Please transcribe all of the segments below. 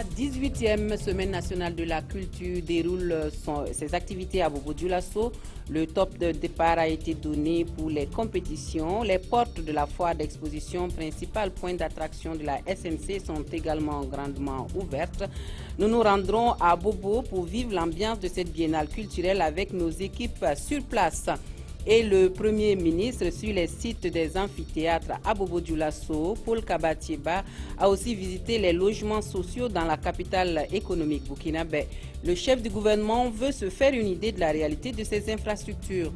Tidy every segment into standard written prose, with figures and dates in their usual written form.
La 18e Semaine nationale de la culture déroule ses activités à Bobo-Dioulasso. Le top de départ a été donné pour les compétitions. Les portes de la foire d'exposition, principal point d'attraction de la SNC, sont également grandement ouvertes. Nous nous rendrons à Bobo pour vivre l'ambiance de cette biennale culturelle avec nos équipes sur place. Et le Premier ministre, sur les sites des amphithéâtres à Bobo-Dioulasso, Paul Kabatieba, a aussi visité les logements sociaux dans la capitale économique burkinabé. Le chef du gouvernement veut se faire une idée de la réalité de ces infrastructures.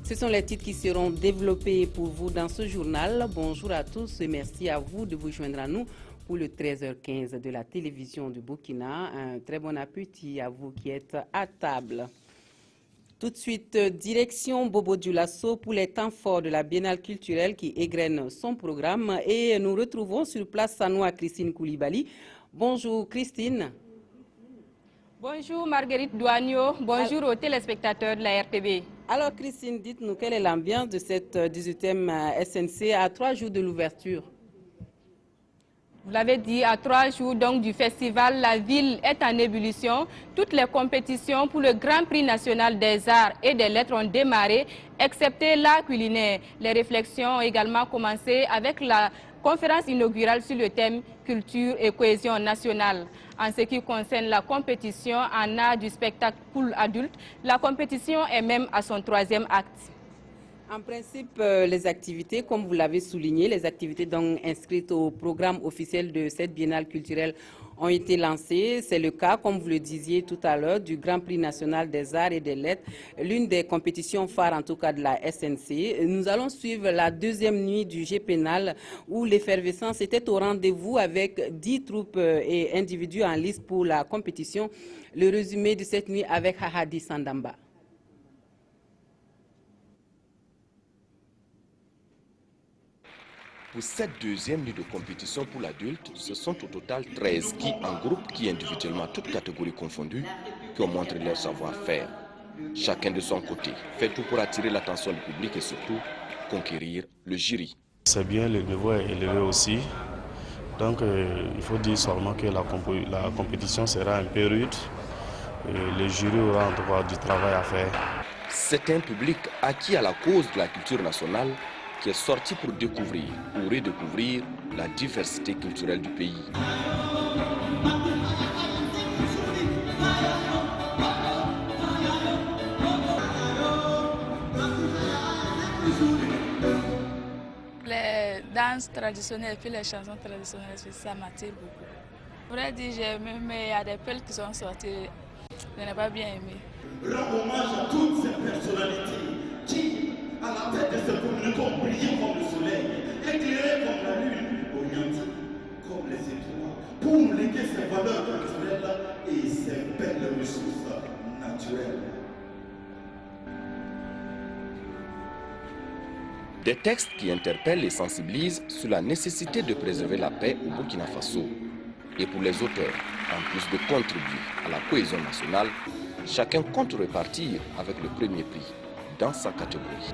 Ce sont les titres qui seront développés pour vous dans ce journal. Bonjour à tous et merci à vous de vous joindre à nous pour le 13h15 de la télévision du Burkina. Un très bon appétit à vous qui êtes à table. Tout de suite, direction Bobo-Dioulasso pour les temps forts de la Biennale culturelle qui égrène son programme. Et nous retrouvons sur place Sanoua Christine Koulibaly. Bonjour Christine. Bonjour Marguerite Douagno, bonjour aux téléspectateurs de la RTB. Alors Christine, dites-nous quelle est l'ambiance de cette 18e SNC à 3 jours de l'ouverture? Vous l'avez dit, à 3 jours donc, du festival, la ville est en ébullition. Toutes les compétitions pour le Grand Prix national des arts et des lettres ont démarré, excepté l'art culinaire. Les réflexions ont également commencé avec la conférence inaugurale sur le thème culture et cohésion nationale. En ce qui concerne la compétition en art du spectacle pour adultes, la compétition est même à son 3e acte. En principe, les activités, comme vous l'avez souligné, les activités donc inscrites au programme officiel de cette biennale culturelle ont été lancées. C'est le cas, comme vous le disiez tout à l'heure, du Grand Prix national des arts et des lettres, l'une des compétitions phares en tout cas de la SNC. Nous allons suivre la 2e nuit du G pénal où l'effervescence était au rendez-vous avec 10 troupes et individus en lice pour la compétition. Le résumé de cette nuit avec Hahadi Sandamba. Pour cette 2e nuit de compétition pour l'adulte, ce sont au total 13 qui, en groupe, qui individuellement, toutes catégories confondues, qui ont montré leur savoir-faire. Chacun de son côté fait tout pour attirer l'attention du public et surtout conquérir le jury. C'est bien, le niveau est élevé aussi. Donc il faut dire seulement que la compétition sera un peu rude. Le jury aura en tout cas du travail à faire. C'est un public acquis à la cause de la culture nationale qui est sorti pour découvrir ou redécouvrir la diversité culturelle du pays. Les danses traditionnelles et puis les chansons traditionnelles, ça m'attire beaucoup. Vrai dire, j'ai aimé, mais il y a des pelles qui sont sorties, je n'ai pas bien aimé. Rends hommage à toutes ces personnalités qui, à la tête de cette communauté, ont brillé comme le soleil, éclairé comme la lune, orientée comme les étoiles, pour nous léguer ces valeurs culturelles et ces belles ressources naturelles. Des textes qui interpellent et sensibilisent sur la nécessité de préserver la paix au Burkina Faso. Et pour les auteurs, en plus de contribuer à la cohésion nationale, chacun compte repartir avec le premier prix dans sa catégorie.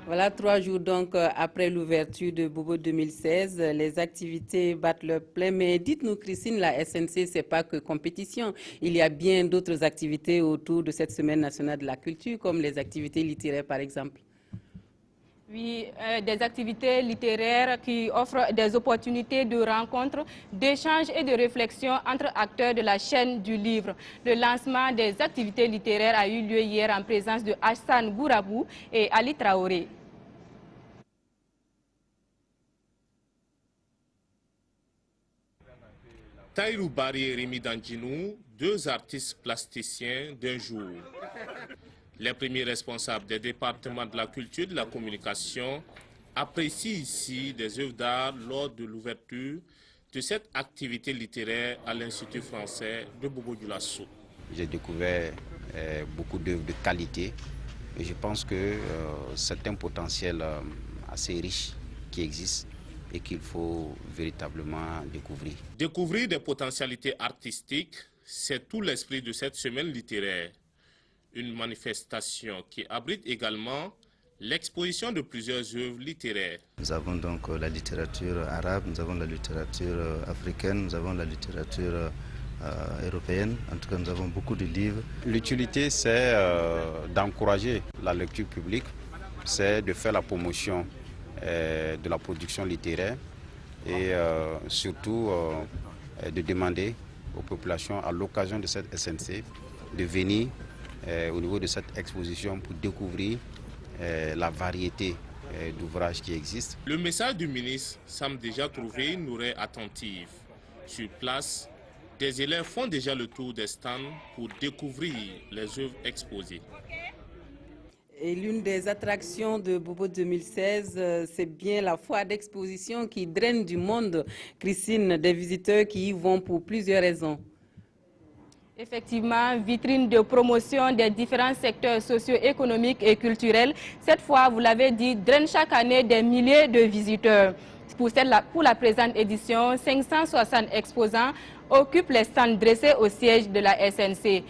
Voilà, 3 jours donc après l'ouverture de Bobo 2016, les activités battent leur plein. Mais dites-nous, Christine, la SNC, c'est pas que compétition. Il y a bien d'autres activités autour de cette semaine nationale de la culture, comme les activités littéraires, par exemple. Oui, des activités littéraires qui offrent des opportunités de rencontres, d'échanges et de réflexion entre acteurs de la chaîne du livre. Le lancement des activités littéraires a eu lieu hier en présence de Hassan Gourabou et Ali Traoré. Taïrou Bari et Rémi Danjinou, 2 artistes plasticiens d'un jour. Les premiers responsables des départements de la culture et de la communication apprécient ici des œuvres d'art lors de l'ouverture de cette activité littéraire à l'Institut français de Bobo-Dioulasso. J'ai découvert beaucoup d'œuvres de qualité et je pense que c'est un potentiel assez riche qui existe et qu'il faut véritablement découvrir. Découvrir des potentialités artistiques, c'est tout l'esprit de cette semaine littéraire. Une manifestation qui abrite également l'exposition de plusieurs œuvres littéraires. Nous avons donc la littérature arabe, nous avons la littérature africaine, nous avons la littérature européenne. En tout cas, nous avons beaucoup de livres. L'utilité, c'est d'encourager la lecture publique, c'est de faire la promotion de la production littéraire et surtout de demander aux populations, à l'occasion de cette SNC, de venir au niveau de cette exposition pour découvrir la variété d'ouvrages qui existent. Le message du ministre semble déjà trouver une oreille attentive. Sur place, des élèves font déjà le tour des stands pour découvrir les œuvres exposées. Et l'une des attractions de Bobo 2016, c'est bien la foire d'exposition qui draine du monde, Christine, des visiteurs qui y vont pour plusieurs raisons. Effectivement, vitrine de promotion des différents secteurs socio-économiques et culturels. Cette fois, vous l'avez dit, draine chaque année des milliers de visiteurs. Pour la présente édition, 560 exposants occupent les stands dressés au siège de la SNC.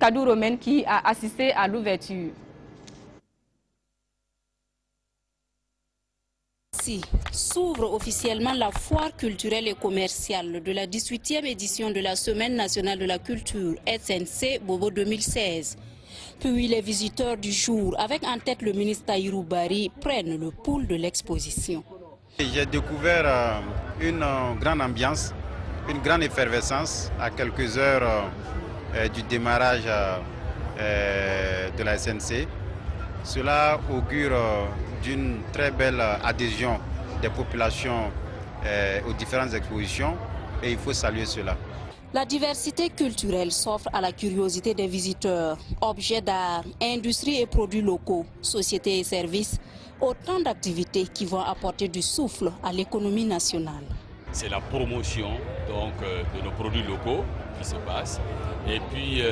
Kadou Romaine qui a assisté à l'ouverture. S'ouvre officiellement la foire culturelle et commerciale de la 18e édition de la Semaine nationale de la culture SNC Bobo 2016. Puis les visiteurs du jour, avec en tête le ministre Tahirou Barry, prennent le pouls de l'exposition. J'ai découvert une grande ambiance, une grande effervescence à quelques heures du démarrage de la SNC. Cela augure d'une très belle adhésion des populations aux différentes expositions et il faut saluer cela. La diversité culturelle s'offre à la curiosité des visiteurs. Objets d'art, industries et produits locaux, sociétés et services, autant d'activités qui vont apporter du souffle à l'économie nationale. C'est la promotion donc, de nos produits locaux qui se passe. Et puis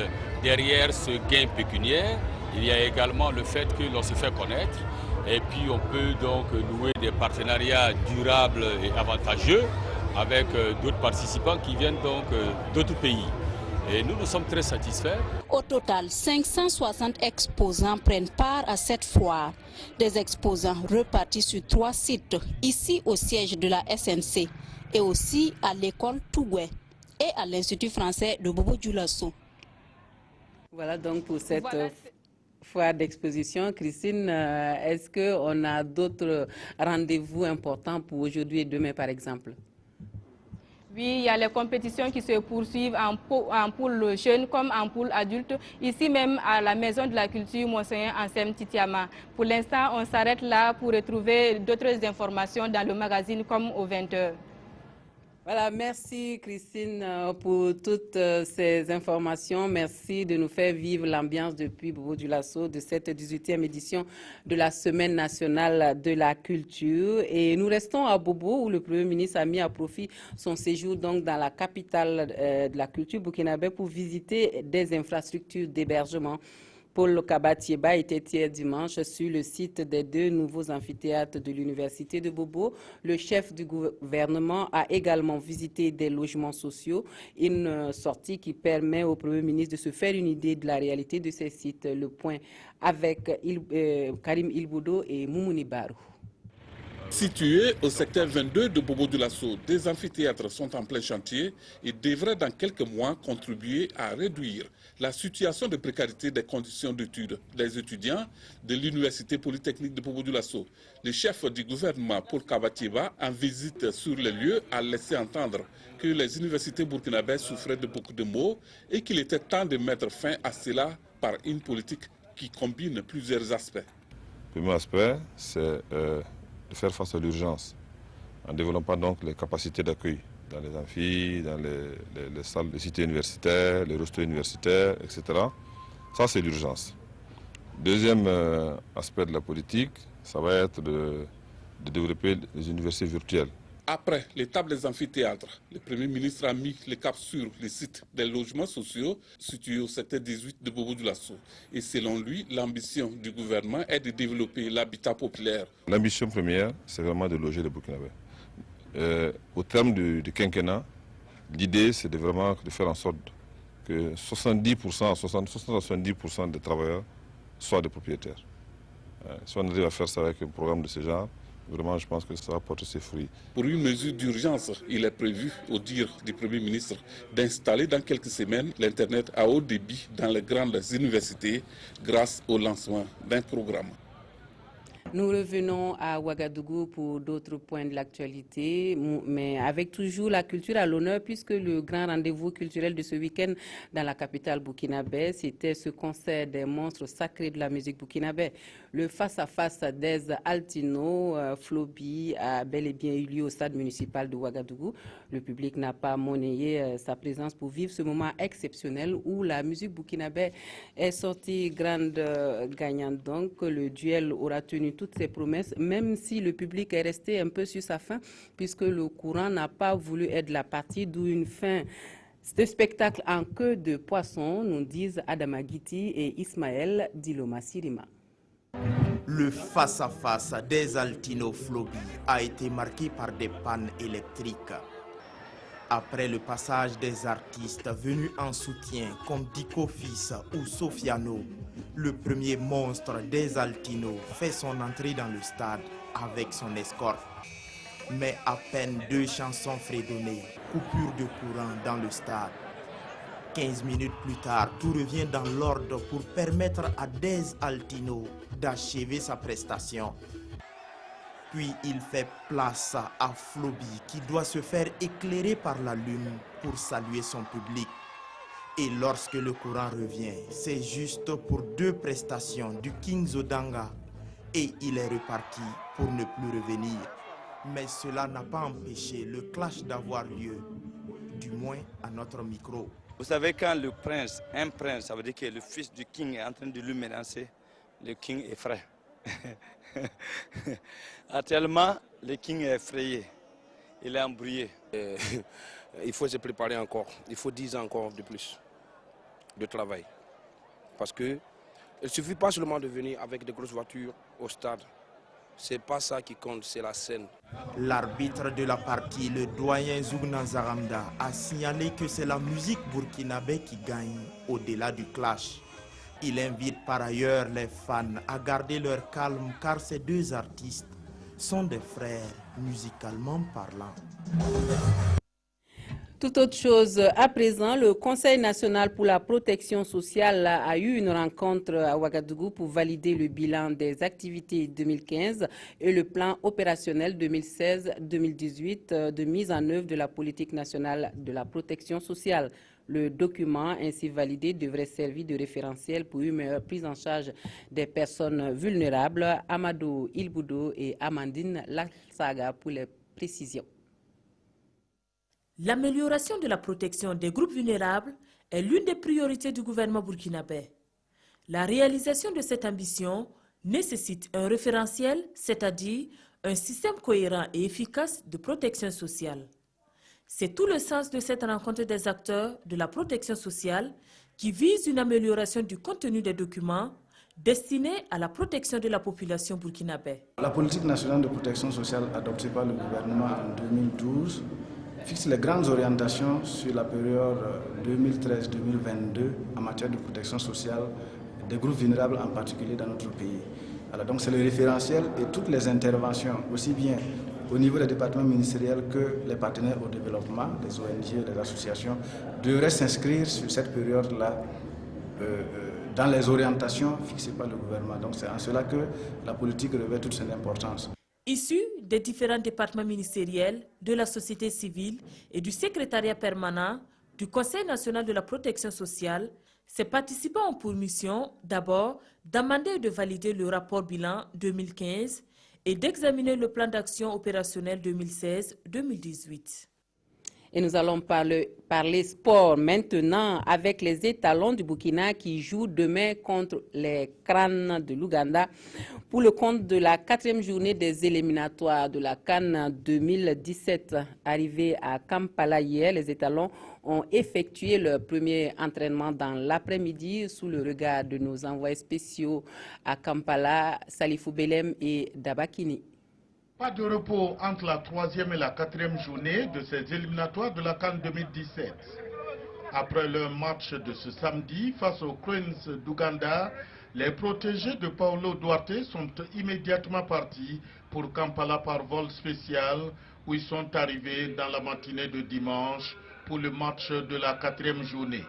derrière ce gain pécuniaire, il y a également le fait que l'on se fait connaître et puis on peut donc nouer des partenariats durables et avantageux avec d'autres participants qui viennent donc d'autres pays. Et nous sommes très satisfaits. Au total, 560 exposants prennent part à cette foire. Des exposants repartis sur 3 sites, ici au siège de la SNC et aussi à l'école Tougoué et à l'Institut français de Bobo Dioulasso. Voilà donc pour cette foire d'exposition. Christine, est-ce qu'on a d'autres rendez-vous importants pour aujourd'hui et demain par exemple? Oui, il y a les compétitions qui se poursuivent en poule jeune comme en poule adulte, ici même à la Maison de la Culture Monseigneur Anselme Titiama. Pour l'instant, on s'arrête là pour retrouver d'autres informations dans le magazine comme aux 20h. Voilà, merci Christine pour toutes ces informations. Merci de nous faire vivre l'ambiance depuis Bobo Dioulasso de cette 18e édition de la Semaine nationale de la culture. Et nous restons à Bobo où le Premier ministre a mis à profit son séjour donc dans la capitale de la culture burkinabé pour visiter des infrastructures d'hébergement. Paul Kabatieba était hier dimanche sur le site des 2 nouveaux amphithéâtres de l'Université de Bobo. Le chef du gouvernement a également visité des logements sociaux, une sortie qui permet au Premier ministre de se faire une idée de la réalité de ces sites. Le point avec Karim Ilboudo et Moumouni Barou. Situés au secteur 22 de Bobo Dioulasso, des amphithéâtres sont en plein chantier et devraient dans quelques mois contribuer à réduire la situation de précarité des conditions d'études des étudiants de l'Université polytechnique de Bobo Dioulasso. Le chef du gouvernement, Paul Kabatieba, en visite sur les lieux, a laissé entendre que les universités burkinabèses souffraient de beaucoup de maux et qu'il était temps de mettre fin à cela par une politique qui combine plusieurs aspects. Le premier aspect, c'est de faire face à l'urgence, en développant donc les capacités d'accueil dans les amphis, dans les salles de cités universitaires, les restos universitaires, etc. Ça, c'est l'urgence. Deuxième aspect de la politique, ça va être de développer les universités virtuelles. Après l'étape des amphithéâtres, le Premier ministre a mis le cap sur les sites des logements sociaux situés au secteur 18 de Bobo Dioulasso. Et selon lui, l'ambition du gouvernement est de développer l'habitat populaire. L'ambition première, c'est vraiment de loger les Burkinabés. Au terme du quinquennat, l'idée, c'est de faire en sorte que 70% à 70% des travailleurs soient des propriétaires. Si on arrive à faire ça avec un programme de ce genre, vraiment, je pense que ça va porter ses fruits. Pour une mesure d'urgence, il est prévu, au dire du Premier ministre, d'installer dans quelques semaines l'Internet à haut débit dans les grandes universités grâce au lancement d'un programme. Nous revenons à Ouagadougou pour d'autres points de l'actualité, mais avec toujours la culture à l'honneur, puisque le grand rendez-vous culturel de ce week-end dans la capitale burkinabé, c'était ce concert des monstres sacrés de la musique burkinabé. Le face-à-face d'Ez Altino, Flobi, a bel et bien eu lieu au stade municipal de Ouagadougou. Le public n'a pas monnayé sa présence pour vivre ce moment exceptionnel où la musique burkinabé est sortie grande gagnante. Donc, le duel aura tenu toutes ses promesses, même si le public est resté un peu sur sa faim, puisque le courant n'a pas voulu être la partie, d'où une fin de spectacle en queue de poisson, nous disent Adama Guiti et Ismaël Diloma Sirima. Le face-à-face des Altino Flobi a été marqué par des pannes électriques. Après le passage des artistes venus en soutien comme Dico Fils ou Sofiano, le premier monstre des Altino fait son entrée dans le stade avec son escorte. Mais à peine 2 chansons fredonnées, coupure de courant dans le stade. 15 minutes plus tard, tout revient dans l'ordre pour permettre à Dez Altino d'achever sa prestation. Puis il fait place à Flobi qui doit se faire éclairer par la lune pour saluer son public. Et lorsque le courant revient, c'est juste pour 2 prestations du King Zodanga et il est reparti pour ne plus revenir. Mais cela n'a pas empêché le clash d'avoir lieu, du moins à notre micro. Vous savez, quand le prince, un prince, ça veut dire que le fils du king est en train de lui menacer, le king est frais. Actuellement, le king est effrayé, il est embrouillé. Il faut se préparer encore, il faut 10 ans encore de plus de travail. Parce que il ne suffit pas seulement de venir avec des grosses voitures au stade. C'est pas ça qui compte, c'est la scène. L'arbitre de la partie, le doyen Zougna Zaramda, a signalé que c'est la musique burkinabé qui gagne au-delà du clash. Il invite par ailleurs les fans à garder leur calme car ces 2 artistes sont des frères musicalement parlant. Tout autre chose, à présent, le Conseil national pour la protection sociale a eu une rencontre à Ouagadougou pour valider le bilan des activités 2015 et le plan opérationnel 2016-2018 de mise en œuvre de la politique nationale de la protection sociale. Le document ainsi validé devrait servir de référentiel pour une meilleure prise en charge des personnes vulnérables. Amadou Ilboudo et Amandine Lassaga pour les précisions. L'amélioration de la protection des groupes vulnérables est l'une des priorités du gouvernement burkinabé. La réalisation de cette ambition nécessite un référentiel, c'est-à-dire un système cohérent et efficace de protection sociale. C'est tout le sens de cette rencontre des acteurs de la protection sociale qui vise une amélioration du contenu des documents destinés à la protection de la population burkinabé. La politique nationale de protection sociale adoptée par le gouvernement en 2012 fixe les grandes orientations sur la période 2013-2022 en matière de protection sociale des groupes vulnérables, en particulier dans notre pays. Alors donc c'est le référentiel et toutes les interventions, aussi bien au niveau des départements ministériels que les partenaires au développement, les ONG, les associations, devraient s'inscrire sur cette période-là dans les orientations fixées par le gouvernement. Donc c'est en cela que la politique revêt toute son importance. Issus des différents départements ministériels, de la société civile et du secrétariat permanent du Conseil national de la protection sociale, ces participants ont pour mission d'abord d'amender et de valider le rapport bilan 2015 et d'examiner le plan d'action opérationnel 2016-2018. Et nous allons parler sport maintenant avec les étalons du Burkina qui jouent demain contre les crânes de l'Ouganda pour le compte de la 4e journée des éliminatoires de la CAN 2017. Arrivés à Kampala hier, les étalons ont effectué leur premier entraînement dans l'après-midi sous le regard de nos envoyés spéciaux à Kampala, Salifou Belem et Dabakini. Pas de repos entre la 3e et la 4e journée de ces éliminatoires de la CAN 2017. Après leur match de ce samedi face aux Cranes d'Ouganda, Les protégés de Paulo Duarte sont immédiatement partis pour Kampala par vol spécial où ils sont arrivés dans la matinée de dimanche pour le match de la 4e journée.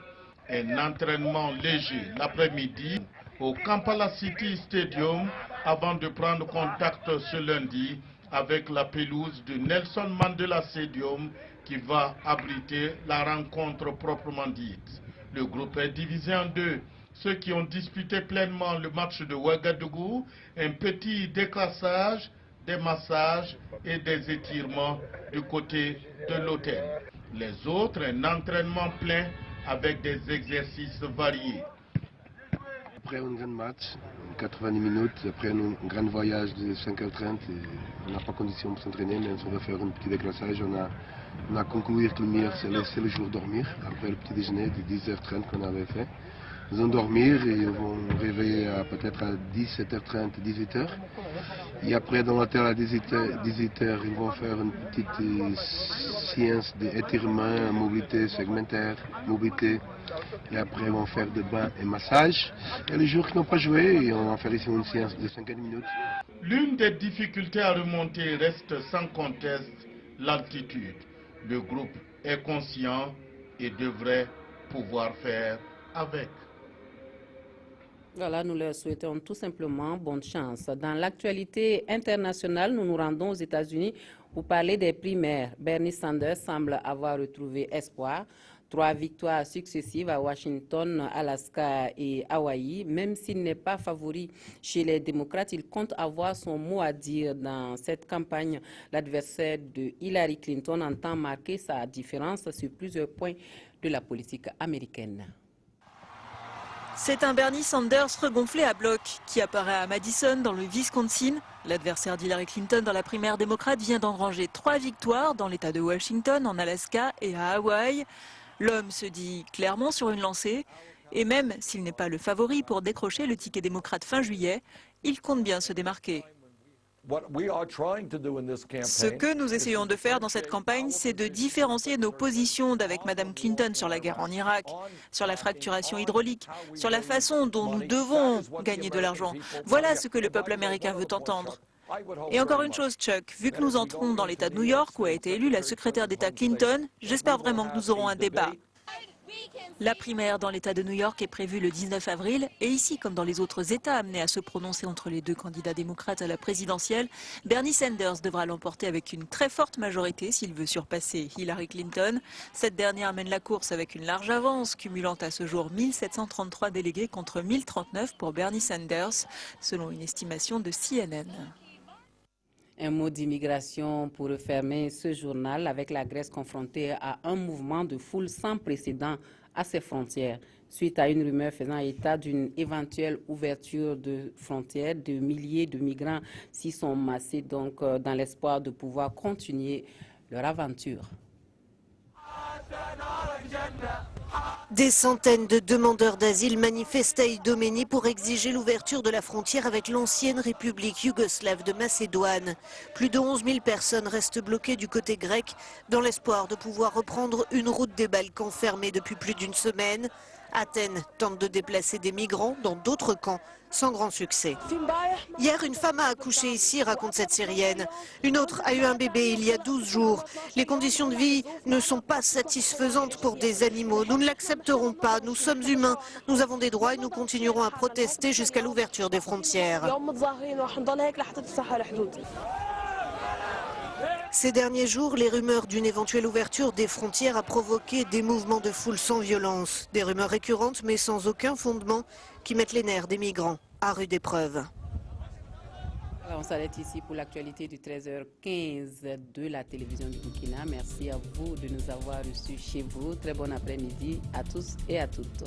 Un entraînement léger l'après-midi au Kampala City Stadium avant de prendre contact ce lundi avec la pelouse de Nelson Mandela Stadium qui va abriter la rencontre proprement dite. Le groupe est divisé en deux. Ceux qui ont disputé pleinement le match de Ouagadougou, un petit déclassage, des massages et des étirements du côté de l'hôtel. Les autres, un entraînement plein avec des exercices variés. Après un grand match, 90 minutes, après un grand voyage de 5h30, on n'a pas condition pour s'entraîner, mais on va faire un petit déclassage. On a conclu que le meilleur c'est le jour dormir, après le petit déjeuner de 10h30 qu'on avait fait. Ils vont dormir et ils vont réveiller peut-être à 17h30, 18h. Et après dans l'hôtel à 18h, ils vont faire une petite séance d'étirement, mobilité segmentaire, mobilité. Et après ils vont faire des bains et massages. Et les jours qui n'ont pas joué, on va faire ici une séance de 50 minutes. L'une des difficultés à remonter reste sans conteste l'altitude. Le groupe est conscient et devrait pouvoir faire avec. Voilà, nous leur souhaitons tout simplement bonne chance. Dans l'actualité internationale, nous nous rendons aux États-Unis pour parler des primaires. Bernie Sanders semble avoir retrouvé espoir. 3 victoires successives à Washington, Alaska et Hawaï. Même s'il n'est pas favori chez les démocrates, il compte avoir son mot à dire dans cette campagne. L'adversaire de Hillary Clinton entend marquer sa différence sur plusieurs points de la politique américaine. C'est un Bernie Sanders regonflé à bloc qui apparaît à Madison dans le Wisconsin. L'adversaire d'Hillary Clinton dans la primaire démocrate vient d'engranger 3 victoires dans l'État de Washington, en Alaska et à Hawaï. L'homme se dit clairement sur une lancée et même s'il n'est pas le favori pour décrocher le ticket démocrate fin juillet, il compte bien se démarquer. Ce que nous essayons de faire dans cette campagne, c'est de différencier nos positions d'avec Mme Clinton sur la guerre en Irak, sur la fracturation hydraulique, sur la façon dont nous devons gagner de l'argent. Voilà ce que le peuple américain veut entendre. Et encore une chose, Chuck, vu que nous entrons dans l'État de New York où a été élue la secrétaire d'État Clinton, j'espère vraiment que nous aurons un débat. La primaire dans l'État de New York est prévue le 19 avril et ici, comme dans les autres États amenés à se prononcer entre les deux candidats démocrates à la présidentielle, Bernie Sanders devra l'emporter avec une très forte majorité s'il veut surpasser Hillary Clinton. Cette dernière mène la course avec une large avance, cumulant à ce jour 1733 délégués contre 1039 pour Bernie Sanders, selon une estimation de CNN. Un mot d'immigration pour refermer ce journal avec la Grèce confrontée à un mouvement de foule sans précédent à ses frontières. Suite à une rumeur faisant état d'une éventuelle ouverture de frontières, de milliers de migrants s'y sont massés donc dans l'espoir de pouvoir continuer leur aventure. Des centaines de demandeurs d'asile manifestent à Idomeni pour exiger l'ouverture de la frontière avec l'ancienne République yougoslave de Macédoine. Plus de 11 000 personnes restent bloquées du côté grec dans l'espoir de pouvoir reprendre une route des Balkans fermée depuis plus d'une semaine. Athènes tente de déplacer des migrants dans d'autres camps sans grand succès. Hier, une femme a accouché ici, raconte cette Syrienne. Une autre a eu un bébé il y a 12 jours. Les conditions de vie ne sont pas satisfaisantes pour des animaux. Nous ne l'accepterons pas. Nous sommes humains. Nous avons des droits et nous continuerons à protester jusqu'à l'ouverture des frontières. Ces derniers jours, les rumeurs d'une éventuelle ouverture des frontières a provoqué des mouvements de foule sans violence. Des rumeurs récurrentes mais sans aucun fondement qui mettent les nerfs des migrants à rude épreuve. On s'arrête ici pour l'actualité du 13h15 de la télévision du Burkina. Merci à vous de nous avoir reçus chez vous. Très bon après-midi à tous et à toutes.